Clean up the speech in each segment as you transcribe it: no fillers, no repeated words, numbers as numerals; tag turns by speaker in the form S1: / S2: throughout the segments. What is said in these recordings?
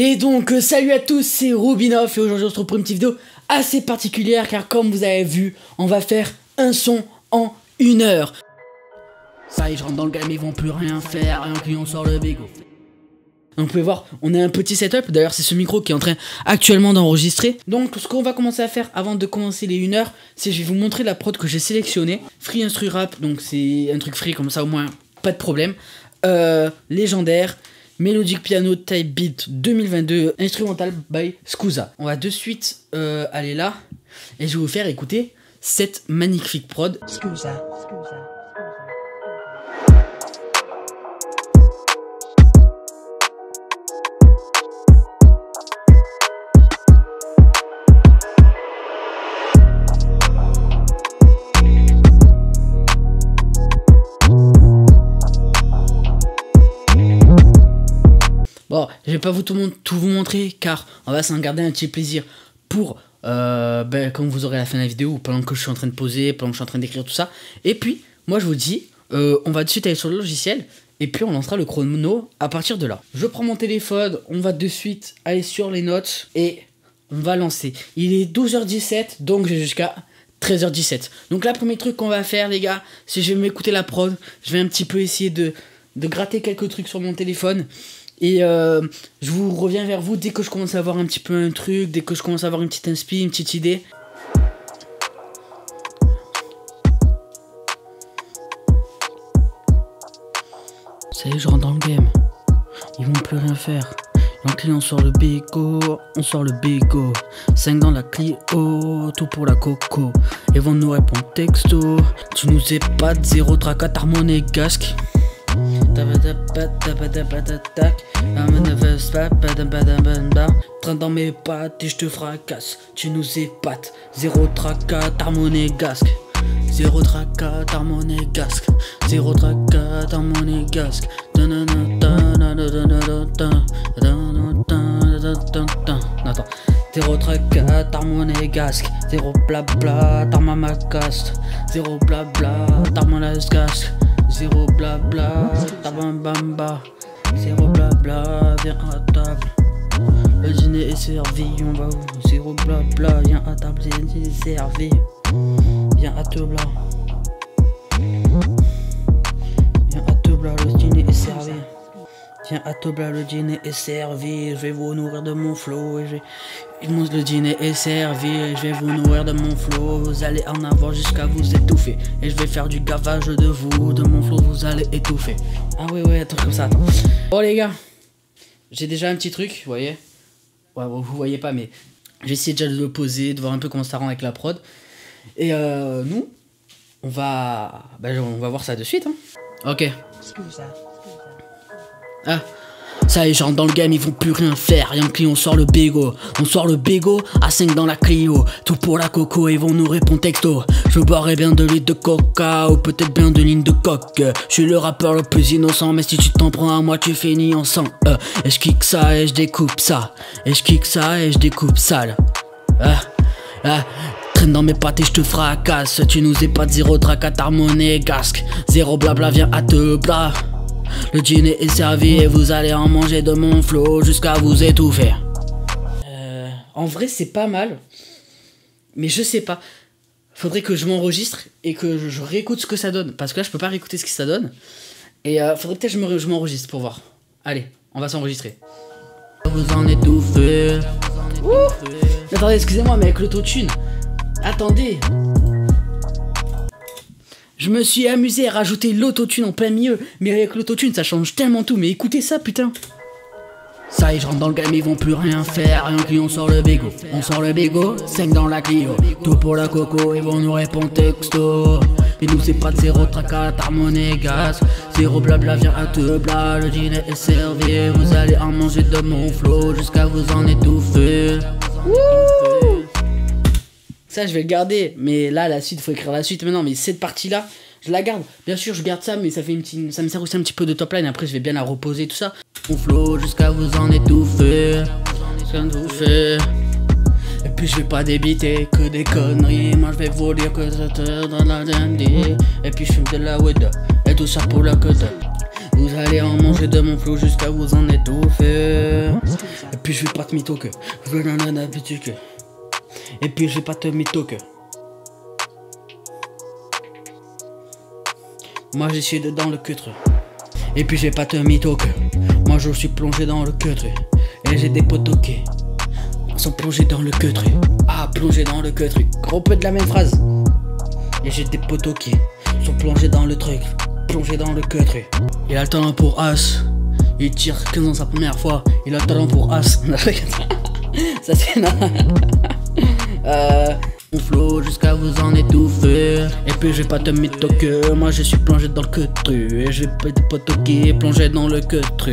S1: Et donc salut à tous, c'est Rubinoff et aujourd'hui on se retrouve pour une petite vidéo assez particulière car comme vous avez vu, on va faire un son en 1 heure. Ça y est, je rentre dans le game, ils vont plus rien faire, rien que on sort le bégo. Donc vous pouvez voir, on a un petit setup, d'ailleurs c'est ce micro qui est en train actuellement d'enregistrer. Donc ce qu'on va commencer à faire avant de commencer les 1 heure, c'est je vais vous montrer la prod que j'ai sélectionnée. Free Instru Rap, donc c'est un truc free comme ça au moins, pas de problème. Légendaire. Melodic Piano Type Beat 2022 Instrumental by Scusa. On va de suite aller là et je vais vous faire écouter cette magnifique prod. Scusa. Bon, je vais pas tout vous montrer car on va s'en garder un petit plaisir pour quand vous aurez la fin de la vidéo ou pendant que je suis en train de poser, pendant que je suis en train d'écrire tout ça. Et puis, moi je vous dis, on va de suite aller sur le logiciel et puis on lancera le chrono à partir de là. Je prends mon téléphone, on va de suite aller sur les notes et on va lancer. Il est 12h17, donc j'ai jusqu'à 13h17. Donc là, premier truc qu'on va faire les gars, c'est je vais m'écouter la prod, je vais un petit peu essayer de gratter quelques trucs sur mon téléphone. Et je vous reviens vers vous dès que je commence à avoir un petit peu un truc, dès que je commence à avoir une petite inspi, une petite idée. Ça y est, je rentre dans le game. Ils vont plus rien faire. Donc on sort le bégo, on sort le bégo. 5 dans la Clio, tout pour la coco. Ils vont nous répondre texto. Tu nous épates, 0 tracas, t'as monégasque. Train dans mes pattes et je te fracasse. Tu nous épates. 0 tracas, t'as monégasque. 0 tracas, t'as monégasque. 0 tracas, t'as monégasque. Attends. 0 tracas, t'as monégasque. 0 blabla, t'as mamacaste. 0 blabla, t'as monégasque. 0 blabla, tabambamba. 0 blabla, viens à table. Le dîner est servi, on va où? 0 blabla, viens à table, le dîner est servi. Viens à table. Viens à table, le dîner est servi. Viens à table, le dîner est servi. Je vais vous nourrir de mon flow. Le dîner est servi. Je vais vous nourrir de mon flow. Vous allez en avoir jusqu'à vous étouffer. Et je vais faire du gavage de vous. De mon flow, vous allez étouffer. Ah ouais, un truc comme ça, attends. Bon les gars, j'ai déjà un petit truc, vous voyez. Ouais, vous voyez pas, mais j'ai essayé déjà de le poser, de voir un peu comment ça rend avec la prod. Et nous, on va voir ça de suite. Hein. Ok. Ah, ça y est, j'entre dans le game, ils vont plus rien faire. Rien que on sort le bégo. On sort le bégo à 5 dans la Clio. Tout pour la coco, ils vont nous répondre texto. Je boirais bien de litres de coca ou peut-être bien de lignes de coque. Je suis le rappeur le plus innocent, mais si tu t'en prends à moi, tu finis en sang. Et je kick ça et je découpe ça. Et je kick ça et je découpe sale. Traîne dans mes pattes et je te fracasse. Tu nous épates, 0 tracas, t'as monégasque. 0 blabla, viens à te bla. Le dîner est servi et vous allez en manger de mon flow jusqu'à vous étouffer. En vrai c'est pas mal, mais je sais pas. Faudrait que je m'enregistre et que je réécoute ce que ça donne. Parce que là je peux pas réécouter ce que ça donne. Et faudrait peut-être que je m'enregistre pour voir. Allez, on va s'enregistrer. Vous en étouffez. Attendez, excusez-moi, mais avec l'autotune. Attendez. Je me suis amusé à rajouter l'autotune en plein milieu. Mais avec l'autotune ça change tellement tout. Mais écoutez ça putain. Ça y est, je rentre dans le game, ils vont plus rien faire. Rien que on sort le bégo. On sort le bégo, 5 dans la Clio. Tout pour la coco, ils vont nous répondre texto. Et nous c'est pas de 0 tracas, t'as monégasque. 0 blabla, viens à te bla. Le dîner est servi, vous allez en manger de mon flow jusqu'à vous en étouffer. Ça je vais le garder, mais là la suite, faut écrire la suite maintenant. Mais cette partie là, je la garde. Bien sûr je garde ça, mais ça me sert aussi un petit peu de top line. Après je vais bien la reposer tout ça. Mon flow jusqu'à vous en étouffer. Et puis je vais pas débiter que des conneries. Moi je vais vous dire que c'est dans la dandy. Et puis je fume de la weed et tout ça pour la queue. Vous allez en manger de mon flow jusqu'à vous en étouffer. Et puis puis je vais pas te mytho que. Et puis je vais pas te mytho que. Moi je suis dedans le cutre. Et puis je vais pas te mytho que. Moi je suis plongé dans le cutre. Et j'ai des potos qui sont plongés dans le cutre. Ah, plongé dans le cutre. Gros peu de la même phrase. Et j'ai des potos qui sont plongés dans le truc. Plongé dans le cutre. Il a le talent pour As. Il tire 15 ans sa première fois. Il a le talent pour As. Ça c'est on flow jusqu'à vous en étouffer. Et puis je vais pas te mytho que. Moi je suis plongé dans le cutre. Et j'ai pas des potos qui plongés dans le cutre.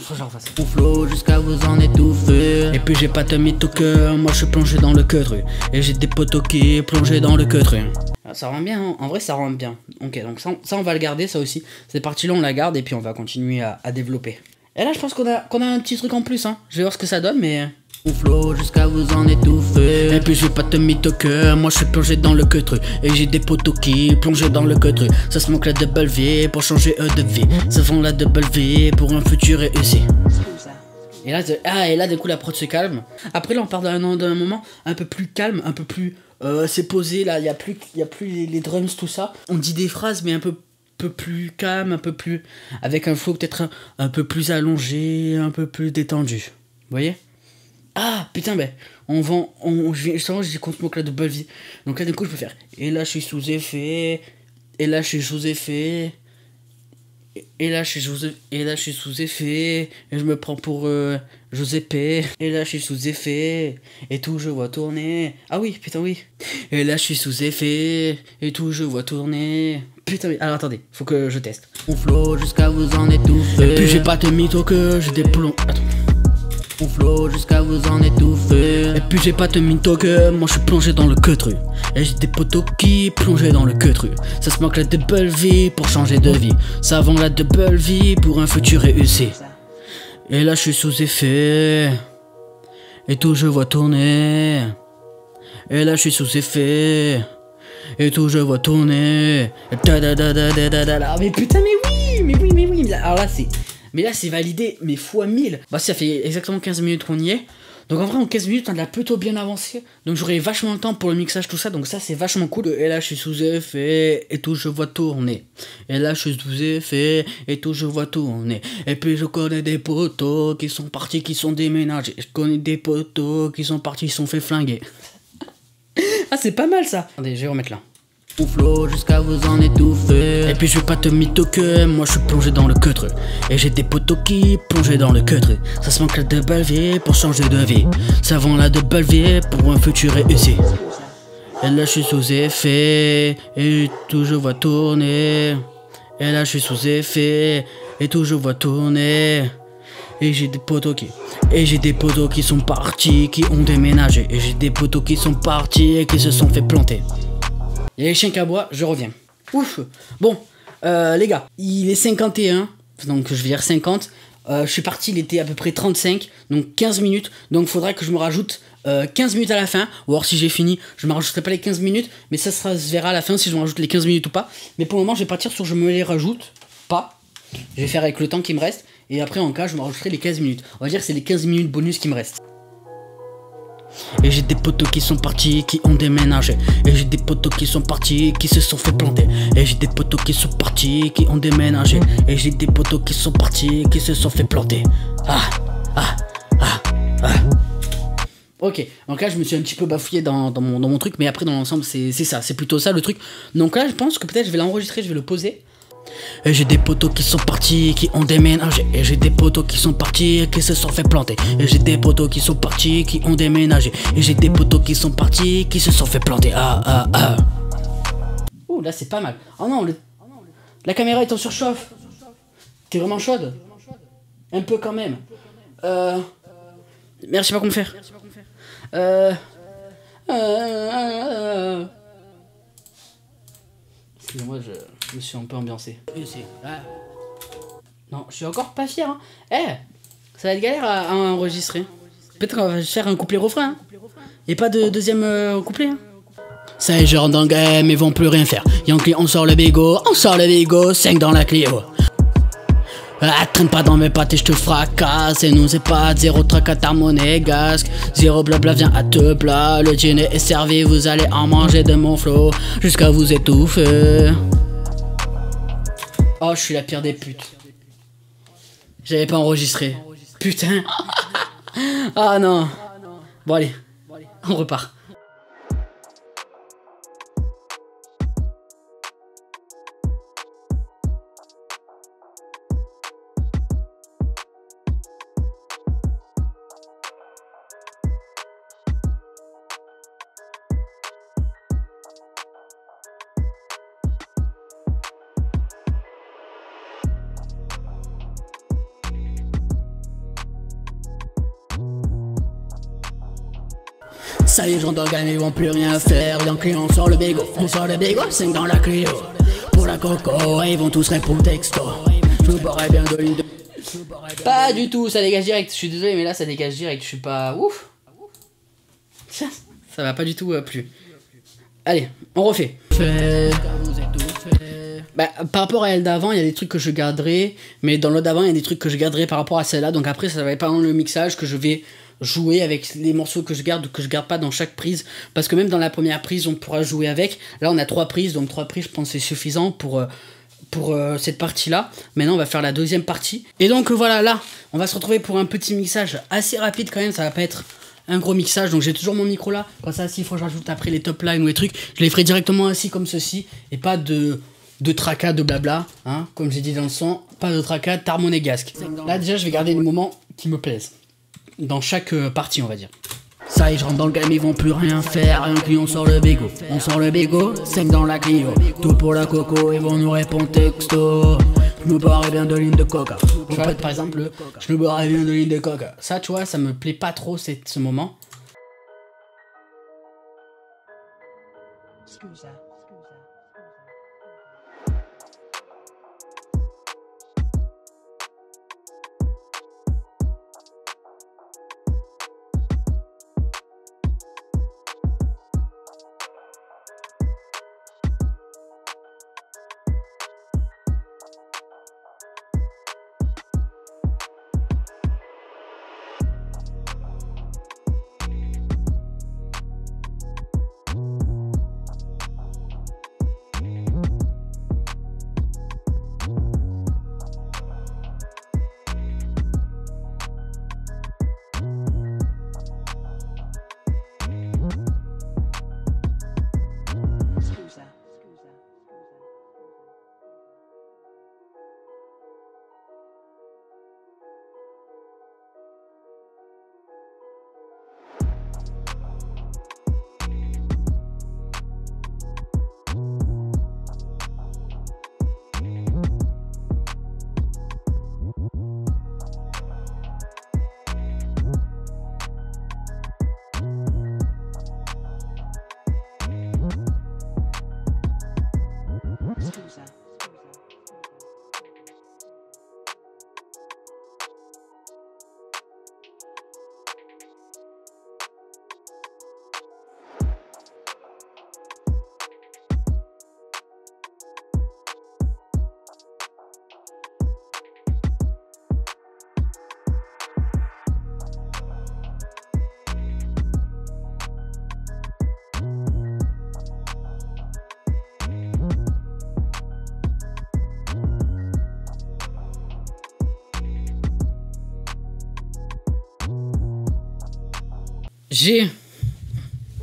S1: Faut que j'en fasse. On flow jusqu'à vous en étouffer. Et puis j'ai pas te mytho que. Moi je suis plongé dans le cutre. Et j'ai des potos qui plongés dans le cutre. Ça rend bien, hein. En vrai ça rend bien. Ok, donc ça on va le garder, ça aussi. Cette partie là on la garde et puis on va continuer à développer. Et là je pense qu'on a un petit truc en plus, hein. Je vais voir ce que ça donne, mais... On flow jusqu'à vous en étouffer. Et puis je vais pas te mytho que. Moi je suis plongé dans le cutre. Et j'ai des potos qui plongés dans le cutre. Ça se manque la double vie pour changer de vie. Ça vend la double vie pour un futur réussi. Et là du coup la prod se calme. Après là on part d'un moment un peu plus calme, un peu plus c'est posé là, y a plus les drums tout ça. On dit des phrases mais un peu plus calme, un peu plus avec un flow peut-être un peu plus allongé, un peu plus détendu. Vous voyez? Ah putain, ben j'ai compte mon clé de double vie. Donc là du coup je peux faire. Et là je suis sous effet. Et là je suis sous effet. Et là je suis sous effet. Et je me prends pour Giuseppe. Et là je suis sous effet. Et tout je vois tourner. Ah oui, putain oui. Et là je suis sous effet. Et tout je vois tourner. Putain oui. Alors attendez, faut que je teste. On flow jusqu'à vous en étouffer. Et puis j'ai pas de mytho que je déplombe. Attends. On flow jusqu'à vous en étouffer. Et puis j'ai pas de mytho que. Moi je suis plongé dans le cutre. Et j'ai des potos qui plongés dans le cutre. Ça se manque la double vie pour changer de vie. Ça vend la double vie pour un futur réussi. Et là je suis sous effet. Et tout je vois tourner. Et là je suis sous effet. Et tout je vois tourner. Mais putain mais oui. Alors là c'est... Mais là c'est validé, mais fois 1000. Bah ça fait exactement 15 minutes qu'on y est. Donc en vrai en 15 minutes on a plutôt bien avancé. Donc j'aurai vachement le temps pour le mixage tout ça. Donc ça c'est vachement cool. Et là je suis sous effet. Et tout je vois tourner. Et là je suis sous effet. Et tout je vois tourner. Et puis je connais des potos qui sont partis, qui sont déménagés. Je connais des potos qui sont partis, qui sont fait flinguer. Ah c'est pas mal ça. Attendez je vais remettre là. On flow jusqu'à vous en étouffer. Et puis je vais pas te mytho que. Moi je suis plongé dans le cutre. Et j'ai des potos qui plongés dans le cutre. Ça se manque la double vie pour changer de vie. Ça vend la double vie pour un futur réussi. Et là je suis sous effet. Et tout je vois tourner. Et là je suis sous effet. Et tout je vois tourner. Et j'ai des potos qui sont partis, qui ont déménagé. Et j'ai des potos qui sont partis et qui se sont fait planter. Il y a les chiens qui aboient, je reviens. Ouf. Bon, les gars, il est 51, donc je vais dire 50. Je suis parti, il était à peu près 35, donc 15 minutes. Donc il faudra que je me rajoute 15 minutes à la fin. Ou alors si j'ai fini, je ne me rajouterai pas les 15 minutes. Mais ça se verra à la fin si je me rajoute les 15 minutes ou pas. Mais pour le moment, je vais partir sur je me les rajoute pas. Je vais faire avec le temps qui me reste. Et après, en cas, je me rajouterai les 15 minutes. On va dire que c'est les 15 minutes bonus qui me restent. Et j'ai des potos qui sont partis, qui ont déménagé. Et j'ai des potos qui sont partis, qui se sont fait planter. Et j'ai des potos qui sont partis, qui ont déménagé. Et j'ai des potos qui sont partis, qui se sont fait planter. Ok, donc là je me suis un petit peu bafouillé dans mon truc. Mais après dans l'ensemble c'est ça, c'est plutôt ça le truc. Donc là je pense que peut-être je vais l'enregistrer, je vais le poser. Et j'ai des potos qui sont partis, qui ont déménagé. Et j'ai des potos qui sont partis, qui se sont fait planter. Et j'ai des potos qui sont partis, qui ont déménagé. Et j'ai des potos qui sont partis, qui se sont fait planter. Oh là c'est pas mal. Oh non, la caméra est en surchauffe. T'es vraiment chaude? Un peu quand même. Merde, je sais pas comment faire. Excusez-moi, je me suis un peu ambiancé. Non, je suis encore pas fier. Hein. Ça va être galère à enregistrer. Peut-être qu'on va faire un couplet-refrain. Hein. Et pas de deuxième couplet. Hein. Ça y est, je rentre dans le game, ils vont plus rien faire. Yankee, on sort le bigot, 5 dans la Clio. Ah, traîne pas dans mes pattes et je te fracasse. Et nous c'est pas zéro tracas monégasque. Zéro blabla vient à te plat. Le dîner est servi, vous allez en manger de mon flow jusqu'à vous étouffer. Oh, je suis la pire des putes. J'avais pas enregistré. Putain. Ah non. Bon allez, on repart. Ça les gens d'organes ils vont plus rien faire. Donc on sort le bégo, 5 dans la Clio. Pour la coco, ils vont tous répondre texto. Je me boirais bien de l'huile de... Pas du tout, ça dégage direct. Je suis désolé mais là ça dégage direct, je suis pas ouf. Ça va pas du tout plus. Allez, on refait. Bah, par rapport à elle d'avant, il y a des trucs que je garderai, mais dans l'autre d'avant, il y a des trucs que je garderai par rapport à celle-là. Donc après, ça va être pas dans le mixage que je vais jouer avec les morceaux que je garde ou que je garde pas dans chaque prise. Parce que même dans la première prise, on pourra jouer avec. Là, on a 3 prises, donc 3 prises, je pense, c'est suffisant pour cette partie-là. Maintenant, on va faire la deuxième partie. Et donc voilà, là, on va se retrouver pour un petit mixage assez rapide quand même. Ça va pas être un gros mixage, donc j'ai toujours mon micro là. Quand ça, s'il faut que j'ajoute après les top lines ou les trucs, je les ferai directement assis comme ceci. Et pas de tracas, de blabla, hein, comme j'ai dit dans le son, pas de tracas monégasque. Là déjà je vais garder les moments qui me plaisent, dans chaque partie on va dire. Ça y est, je rentre dans le game, ils vont plus rien faire, rien que on sort le bégo. On sort le bégo, 5 dans la Clio. Tout pour la coco, ils vont nous répondre texto. Je me boirais bien de ligne de coca. Tu vois, par exemple, je me boirais bien de ligne de coca. Ça, tu vois, ça me plaît pas trop ce moment. Scusa.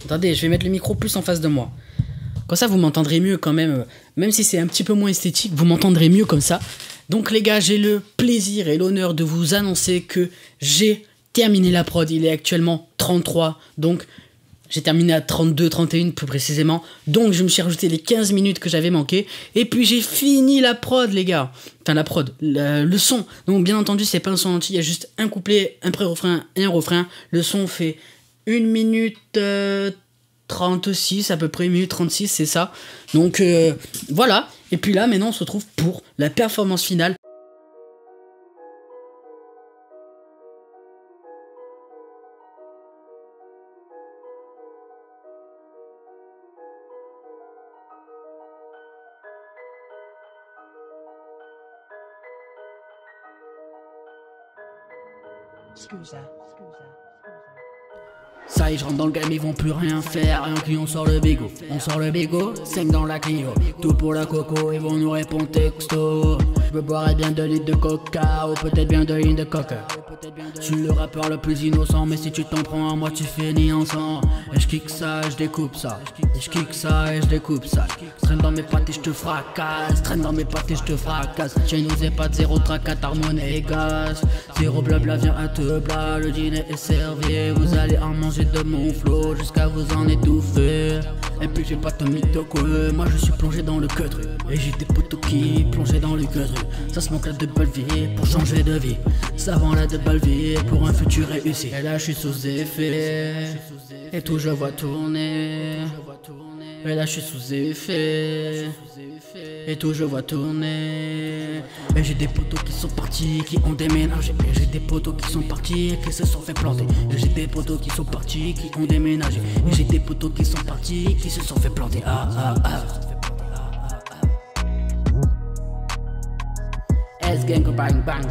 S1: Attendez, je vais mettre le micro plus en face de moi. Comme ça, vous m'entendrez mieux quand même. Même si c'est un petit peu moins esthétique, vous m'entendrez mieux comme ça. Donc les gars, j'ai le plaisir et l'honneur de vous annoncer que j'ai terminé la prod. Il est actuellement 33. Donc j'ai terminé à 32, 31 plus précisément. Donc je me suis rajouté les 15 minutes que j'avais manqué. Et puis j'ai fini la prod, les gars. Enfin la prod, le son. Donc bien entendu, c'est pas un son entier. Il y a juste un couplet, un pré-refrain et un refrain. Le son fait 1 minute 36 à peu près, 1 minute 36, c'est ça. Donc voilà. Et puis là, maintenant, on se retrouve pour la performance finale. Ça y est, je rentre dans le game, ils vont plus rien faire. Rien que on sort le bégo. On sort le bégo, 5 dans la Clio. Tout pour la coco, ils vont nous répondre texto. Je me boirais bien 2 litres de coca, ou peut-être bien 2 lignes de coca. Je suis le rappeur le plus innocent, mais si tu t'en prends à moi, tu finis en sang. Et je kick ça, et je découpe ça. Et je kick ça, et je découpe ça. Traîne dans mes pattes et je te fracasse. Traîne dans mes pattes et je te fracasse. Chez nous, c'est pas de 0 tracas, harmonie et gaz. 0 blabla, viens à te bla. Le dîner est servi, vous allez en manger de mon flow jusqu'à vous en étouffer. Et puis j'ai pas de mytho que moi je suis plongé dans le cutru. Et j'ai des potos qui plongent dans le cutru. Ça se manque là de belle vie pour changer de vie. Ça vend là de belle vie pour un futur réussi. Et là je suis sous effet, et tout je vois tourner. Et là je suis sous effet, et tout je vois tourner. Et j'ai des potos qui sont partis, qui ont déménagé. Et j'ai des potos qui sont partis, qui se sont fait planter. Et j'ai des potos qui sont partis, qui ont déménagé. Et j'ai des potos qui sont partis, qui se sont fait planter. S gang bang bang.